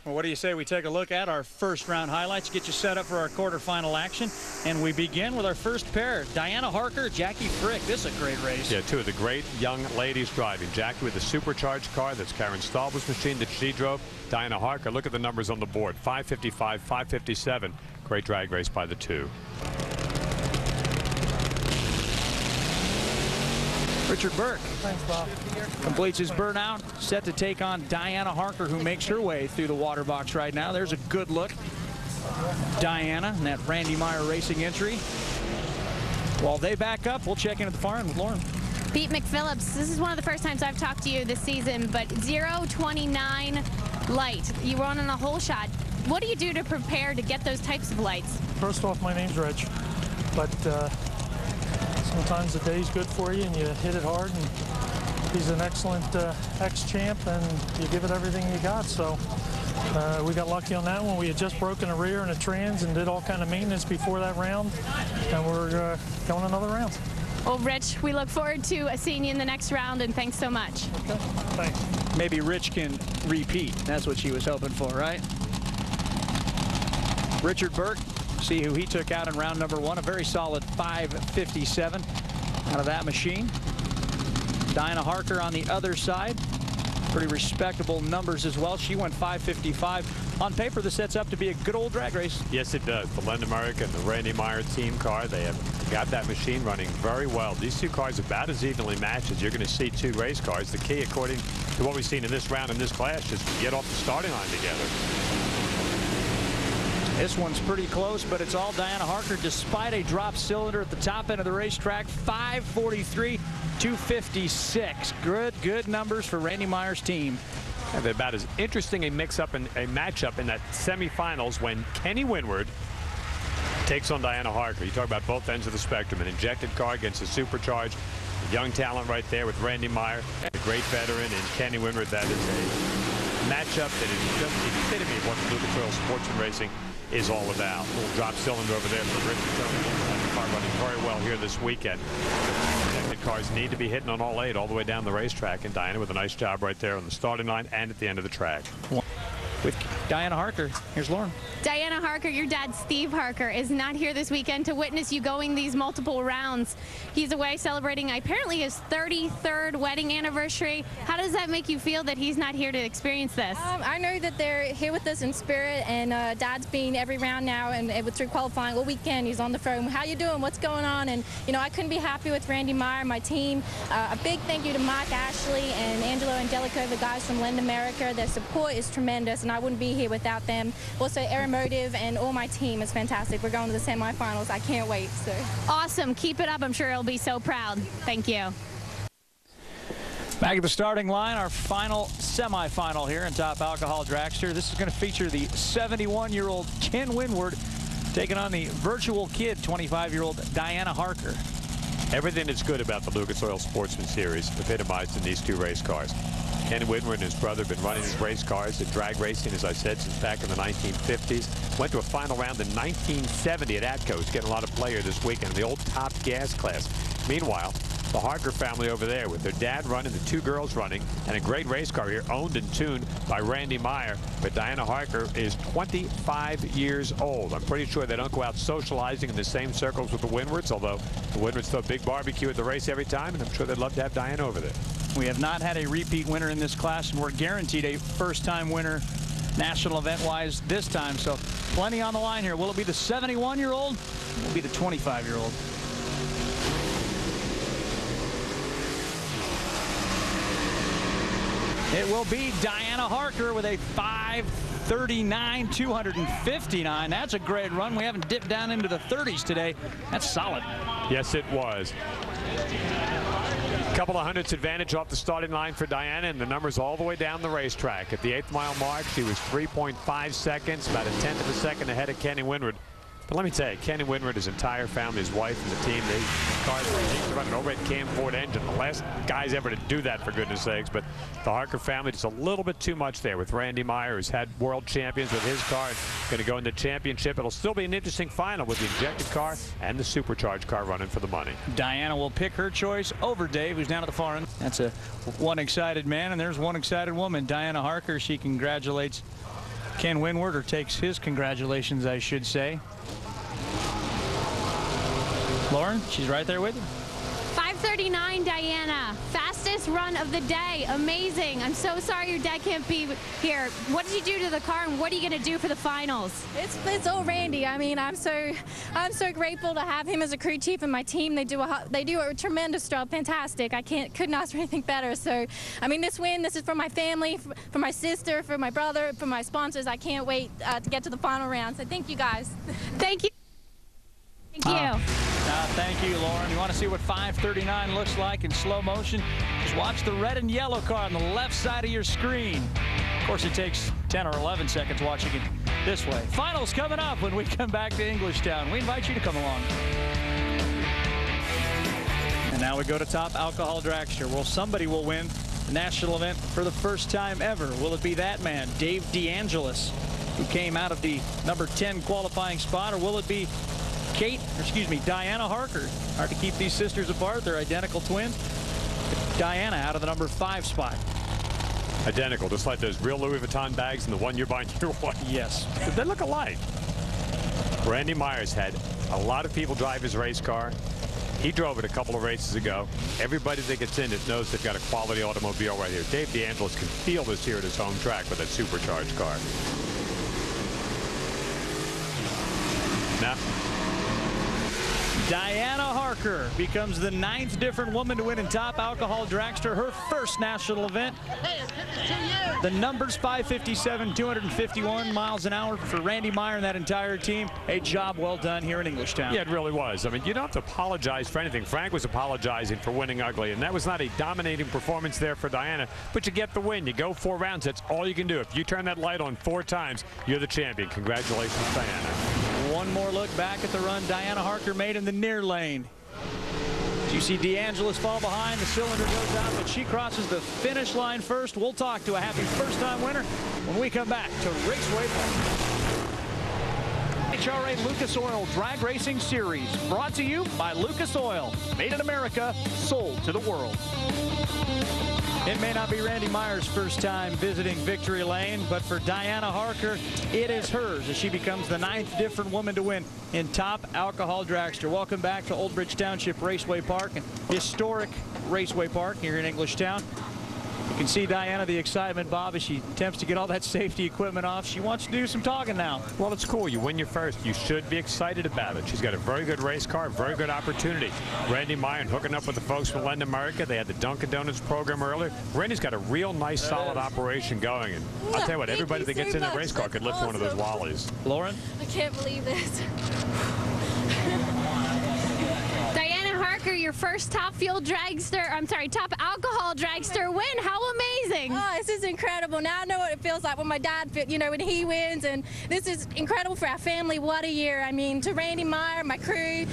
Well, what do you say we take a look at our first round highlights, get you set up for our quarterfinal action, and we begin with our first pair, Diana Harker, Jackie Frick. This is a great race. Yeah, two of the great young ladies driving. Jackie with the supercharged car, that's Karen Stauble's machine that she drove. Diana Harker, look at the numbers on the board, 555, 557. Great drag race by the two. Richard Burke. Thanks, Bob. Completes his burnout, set to take on Diana Harker, who makes her way through the water box right now. There's a good look. Diana and that Randy Meyer Racing entry. While they back up, we'll check in at the far end with Lauren. Pete McPhillips, this is one of the first times I've talked to you this season, but 0.29 light. You run on a whole shot. What do you do to prepare to get those types of lights? First off, my name's Rich, but sometimes the day's good for you and you hit it hard, and he's an excellent ex-champ and you give it everything you got. So we got lucky on that one. We had just broken a rear and a trans and did all kind of maintenance before that round, and we're going another round. Well, Rich, we look forward to seeing you in the next round, and thanks so much. Okay, thanks. Maybe Rich can repeat. That's what she was hoping for, right? Richard Burke, see who he took out in round number one. A very solid 557 out of that machine. Diana Harker on the other side. Pretty respectable numbers as well. She went 555. On paper, this sets up to be a good old drag race. Yes, it does. The Lend America and the Randy Meyer team car, they have got that machine running very well. These two cars about as evenly matched as you're going to see two race cars. The key, according to what we've seen in this round in this class, is to get off the starting line together. This one's pretty close, but it's all Diana Harker despite a drop cylinder at the top end of the racetrack. 543, 256. Good numbers for Randy Meyer's team. And about as interesting a mix-up and a matchup in that semifinals when Kenny Windward takes on Diana Harker. You talk about both ends of the spectrum, an injected car against a supercharged. Young talent right there with Randy Meyer, a great veteran, and Kenny Windward. That is a matchup that is just the epitome of what the Lucas Oil Sportsman Racing is all about. A little drop cylinder over there for Richard Turner. The car running very well here this weekend. Protected cars need to be hitting on all 8 all the way down the racetrack, and Diana with a nice job right there on the starting line and at the end of the track. With Diana Harker, here's Lauren. Diana Harker, your dad, Steve Harker, is not here this weekend to witness you going these multiple rounds. He's away celebrating apparently his 33rd wedding anniversary. How does that make you feel that he's not here to experience this? I know that they're here with us in spirit, and Dad's been every round now, and through qualifying all weekend. He's on the phone. How you doing? What's going on? And you know, I couldn't be happy with Randy Meyer, my team. A big thank you to Mike Ashley and Angelo and Delico, the guys from Lend America. Their support is tremendous, and I wouldn't be here without them. Also, Aeromotive and all my team is fantastic. We're going to the semifinals. I can't wait. So awesome. Keep it up. I'm sure he'll be so proud. Thank you. Back at the starting line, our final semifinal here in Top Alcohol Dragster. This is going to feature the 71-year-old Ken Windward taking on the virtual kid, 25-year-old Diana Harker. Everything that's good about the Lucas Oil Sportsman Series epitomized in these two race cars. Ken Windward and his brother have been running his race cars at drag racing, as I said, since back in the 1950s. Went to a final round in 1970 at Atco. He's getting a lot of play here this weekend in the old top gas class. Meanwhile, the Harker family over there with their dad running, the two girls running, and a great race car here owned and tuned by Randy Meyer. But Diana Harker is 25 years old. I'm pretty sure they don't go out socializing in the same circles with the Windwards, although the Windwards throw a big barbecue at the race every time, and I'm sure they'd love to have Diana over there. We have not had a repeat winner in this class, and we're guaranteed a first-time winner national event-wise this time. So plenty on the line here. Will it be the 71-year-old? Will it be the 25-year-old? It will be Diana Harker with a 539, 259. That's a great run. We haven't dipped down into the 30s today. That's solid. Yes, it was. A couple of hundredths advantage off the starting line for Diana, and the numbers all the way down the racetrack. At the 8th mile mark, she was 3.5 seconds, about a 1/10 of a second ahead of Kenny Windward. But let me tell you, Kenny Windward, his entire family, his wife and the team, they cars run an overhead cam Ford engine. The last guys ever to do that, for goodness sakes. But the Harker family, just a little bit too much there with Randy Meyer, who's had world champions with his car and going to go in the championship. It'll still be an interesting final with the injected car and the supercharged car running for the money. Diana will pick her choice over Dave, who's down at the far end. That's one excited man, and there's one excited woman. Diana Harker, she congratulates Ken Windward takes his congratulations, I should say. Lauren, she's right there with you. 5:39, Diana. Fastest run of the day. Amazing. I'm so sorry your dad can't be here. What did you do to the car, and what are you going to do for the finals? It's all Randy. I mean, I'm so grateful to have him as a crew chief and my team. They do a tremendous job. Fantastic. Couldn't ask for anything better. So, I mean, this win, this is for my family, for my sister, for my brother, for my sponsors. I can't wait to get to the final round. So thank you guys. Thank you. Thank you. Thank you, Lauren. You want to see what 5:39 looks like in slow motion? Just watch the red and yellow car on the left side of your screen. Of course, it takes 10 or 11 seconds watching it this way. Finals coming up when we come back to Englishtown. We invite you to come along. And now we go to Top Alcohol Dragster. Well, somebody will win the national event for the first time ever. Will it be that man, Dave DeAngelis, who came out of the number 10 qualifying spot, or will it be Diana Harker? Hard to keep these sisters apart. They're identical twins. Diana out of the number 5 spot. Identical, just like those real Louis Vuitton bags and the one you're buying your wife. Yes. They look alike. Randy Myers had a lot of people drive his race car. He drove it a couple of races ago. Everybody that gets in it knows they've got a quality automobile right here. Dave DeAngelis can feel this here at his home track with that supercharged car. Now, Diana Harker becomes the 9th different woman to win in Top Alcohol Dragster, her first national event. The numbers 557, 251 miles an hour for Randy Meyer and that entire team. A job well done here in Englishtown. Yeah, it really was. I mean, you don't have to apologize for anything. Frank was apologizing for winning ugly, and that was not a dominating performance there for Diana, but you get the win. You go 4 rounds. That's all you can do. If you turn that light on 4 times, you're the champion. Congratulations, Diana. One more look back at the run Diana Harker made in the near lane. You see DeAngelis fall behind. The cylinder goes out, but she crosses the finish line first. We'll talk to a happy first-time winner when we come back to Raceway Park. HRA Lucas Oil Drag Racing Series, brought to you by Lucas Oil. Made in America, sold to the world. It may not be Randy Myers' first time visiting Victory Lane, but for Diana Harker, it is hers as she becomes the 9th different woman to win in Top Alcohol Dragster. Welcome back to Old Bridge Township Raceway Park, and historic Raceway Park here in Englishtown. You can see Diana, the excitement, Bob, as she attempts to get all that safety equipment off. She wants to do some talking now. Well, it's cool. You win your first. You should be excited about it. She's got a very good race car, very good opportunity. Randy Meyer hooking up with the folks from Lend America. They had the Dunkin' Donuts program earlier. Randy's got a real nice, solid operation going. And I'll tell you what, everybody that gets in that race car could lift one of those Wallies. Lauren? I can't believe this. Diana Harker, your first Top Top Alcohol Dragster win. How amazing. Oh, this is incredible. Now I know what it feels like when my dad, when he wins, and this is incredible for our family. What a year. I mean, to Randy Meyer, my crew,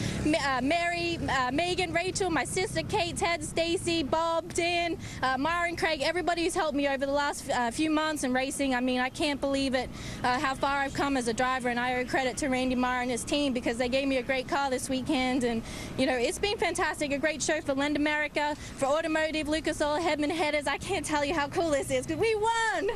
Mary, Megan, Rachel, my sister, Kate, Ted, Stacy, Bob, Dan, Myron, Craig, everybody who's helped me over the last few months in racing. I mean, I can't believe it, how far I've come as a driver, and I owe credit to Randy Meyer and his team because they gave me a great car this weekend, and, it's been fantastic. A great show for Lend America, for Automotive, Lucas Oil, Hedman Headers. I can't tell you how cool this is because we won.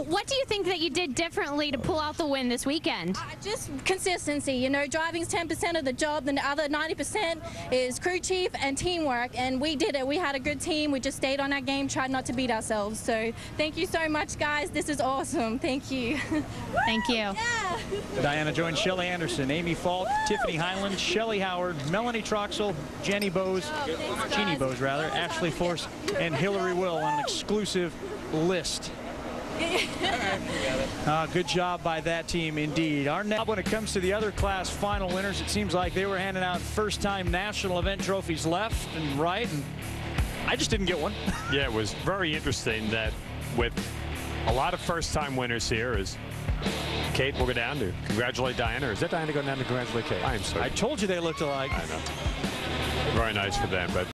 What do you think that you did differently to pull out the win this weekend? Just consistency. Driving's 10% of the job. The other 90% is crew chief and teamwork, and we did it. We had a good team. We just stayed on our game, tried not to beat ourselves. So thank you so much, guys. This is awesome. Thank you. Thank you. Yeah. Diana joins Shelly Anderson, Amy Falk, Tiffany Highland, Shelly Howard, Melanie Troxel, Jeannie Bowes, Ashley Force, and Hillary Will on an exclusive list. Good job by that team indeed. When it comes to the other class final winners, it seems like they were handing out first-time national event trophies left and right, and I just didn't get one. Yeah, it was very interesting that with a lot of first-time winners here is Kate will go down to congratulate Diana. Or is that Diana going down to congratulate Kate? I am sorry. I told you they looked alike. I know. Very nice for them, but